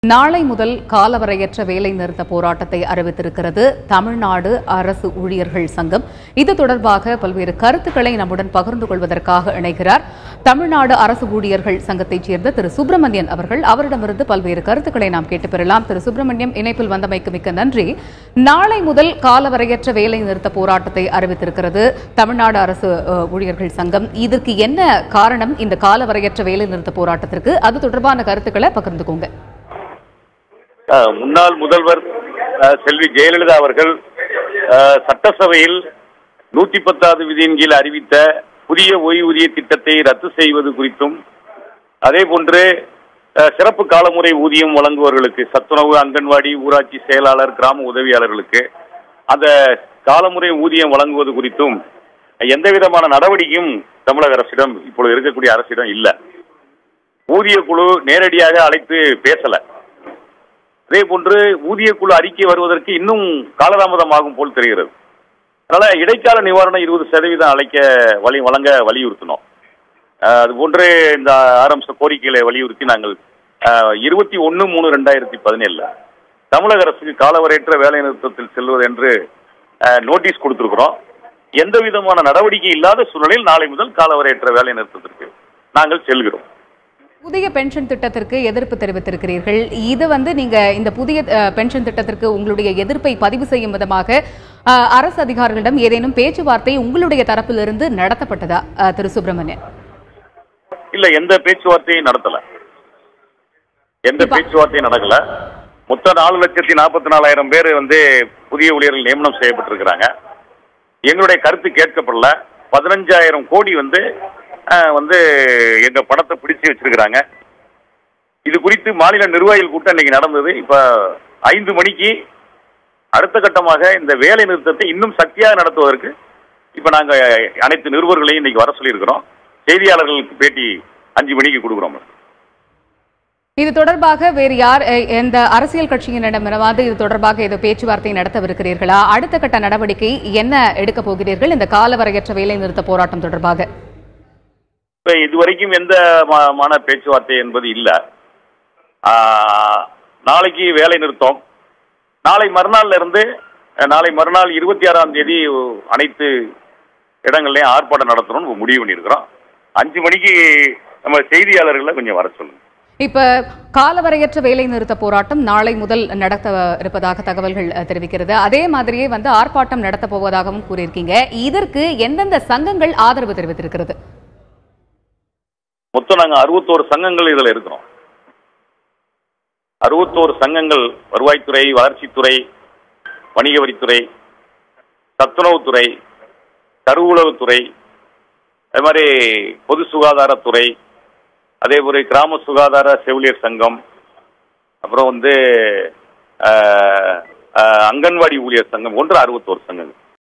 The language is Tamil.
நாளை முதல் காலவரையற்ற வேலை நிறுத்த போராட்டத்தை அறிவித்திருக்கிறது தமிழ்நாடு அரசு ஊழியர்கள் சங்கம். இது தொடர்பாக பல்வேறு கருத்துக்களை நம்முடன் பகிர்ந்து கொள்வதற்காக இணைகிறார் தமிழ்நாடு அரசு ஊழியர்கள் சங்கத்தைச் சேர்ந்த திரு சுப்பிரமணியன் அவர்கள். அவரிடமிருந்து பல்வேறு கருத்துக்களை நாம் கேட்டு பெறலாம். திரு சுப்பிரமணியம், இணைப்பில் வந்தமைக்கு மிக்க நன்றி. நாளை முதல் காலவரையற்ற வேலை நிறுத்த போராட்டத்தை அறிவித்திருக்கிறது தமிழ்நாடு அரசு ஊழியர்கள் சங்கம். இதற்கு என்ன காரணம், இந்த காலவரையற்ற வேலை நிறுத்த போராட்டத்திற்கு? அது தொடர்பான கருத்துக்களை பகிர்ந்துக்கோங்க. முன்னாள் முதல்வர் செல்வி ஜெயலலிதா அவர்கள் சட்டசபையில் 110வது விதியின் கீழ் அறிவித்த புதிய ஓய்வூதிய திட்டத்தை ரத்து செய்வது குறித்தும், அதே போன்று சிறப்பு காலமுறை ஊதியம் வழங்குபவர்களுக்கு, சத்துணவு, அங்கன்வாடி, ஊராட்சி செயலாளர், கிராம உதவியாளர்களுக்கு அந்த காலமுறை ஊதியம் வழங்குவது குறித்தும் எந்த விதமான நடவடிக்கையும் தமிழக அரசிடம், இப்பொழுது இருக்கக்கூடிய அரசிடம் இல்லை. ஊதிய குழு நேரடியாக அழைத்து பேசல. அதே போன்று ஊதிய குழு அறிக்கை வருவதற்கு இன்னும் காலதாமதமாகும் போல் தெரிகிறது. அதனால இடைக்கால நிவாரணம் 20% வழங்க வலியுறுத்தினோம். அதுபோன்று இந்த 6 அம்ச கோரிக்கைகளை வலியுறுத்தி நாங்கள் 21/3/2017 தமிழக அரசுக்கு காலவரையற்ற வேலை நிறுத்தத்தில் செல்வது என்று நோட்டீஸ் கொடுத்திருக்கிறோம். எந்த விதமான நடவடிக்கை இல்லாத சூழலில் நாளை முதல் காலவரையற்ற வேலை நிறுத்தத்திற்கு நாங்கள் செல்கிறோம். புதிய பென்ஷன் திட்டத்திற்கு எதிர்ப்பு தெரிவித்திருக்கிறீர்கள். இது நீங்க இந்த புதிய பென்ஷன் திட்டத்திற்கு உங்களுடைய எதிர்ப்பை பதிவு செய்யும் விதமாக அரசு அதிகாரிகளிடம் ஏதேனும் பேச்சுவார்த்தை உங்களுடைய தரப்பிலிருந்து நடத்தப்பட்டதா திரு சுப்பிரமணியன்? இல்ல, எந்த பேச்சுவார்த்தையும் நடத்தல. நடக்கல. மொத்தம் 4,44,000 பேர் புதிய ஊழியர்கள் நியமனம் செய்யப்பட்டிருக்கிறாங்க. எங்களுடைய கருத்து கேட்கப்படல. 15,000 கோடி எங்க பணத்தை பிடிச்சு வச்சிருக்கிறாங்க. இது குறித்து மாநில நிர்வாகிகள் கூட்டம் இன்னைக்கு நடந்தது. இப்ப 5 மணிக்கு அடுத்த கட்டமாக இந்த வேலை நிறுத்தத்தை இன்னும் சக்தியாக நடத்துவதற்கு இப்ப நாங்க அனைத்து நிருபர்களையும் இன்னைக்கு வர சொல்லி இருக்கிறோம். செய்தியாளர்களுக்கு பேட்டி 5 மணிக்கு கொடுக்கிறோம். இது தொடர்பாக வேறு யார், எந்த அரசியல் கட்சியினரிடமாவது இது தொடர்பாக ஏதோ பேச்சுவார்த்தை நடத்தவிருக்கிறீர்களா? அடுத்த கட்ட நடவடிக்கை என்ன எடுக்க போகிறீர்கள் இந்த காலவரையற்ற வேலை நிறுத்த போராட்டம் தொடர்பாக? இதுவரைக்கும் எந்த பேச்சுவார்த்தை என்பது இல்ல. நாளைக்கு வேலை நிறுத்தம். நாளை மறுநாள் 26ஆம் தேதி அனைத்து இடங்கள்லயும் ஆர்ப்பாட்டம் நடத்தணும்னு முடிவு பண்ணியிருக்கிறோம். 5 மணிக்கு நம்ம செய்தியாளர்களை கொஞ்சம் வர சொல்லுங்க. இப்ப காலவரையற்ற வேலை நிறுத்த போராட்டம் நாளை முதல் நடத்த இருப்பதாக தகவல்கள் தெரிவிக்கிறது. அதே மாதிரியே ஆர்ப்பாட்டம் நடத்த போவதாகவும் கூறியிருக்கீங்க. இதற்கு எந்தெந்த சங்கங்கள் ஆதரவு தெரிவித்திருக்கிறது? மொத்தம் நாங்க 61 சங்கங்கள் இதுல இருக்கிறோம். 61 சங்கங்கள் வருவாய்த்துறை, வளர்ச்சித்துறை, வணிக வரித்துறை, சத்துணவுத்துறை, கருவுளவுத்துறை, அதே மாதிரி பொது சுகாதாரத்துறை, அதே போல கிராம சுகாதார செவிலியர் சங்கம், அப்புறம் அங்கன்வாடி ஊழியர் சங்கம் போன்ற 61 சங்கங்கள்.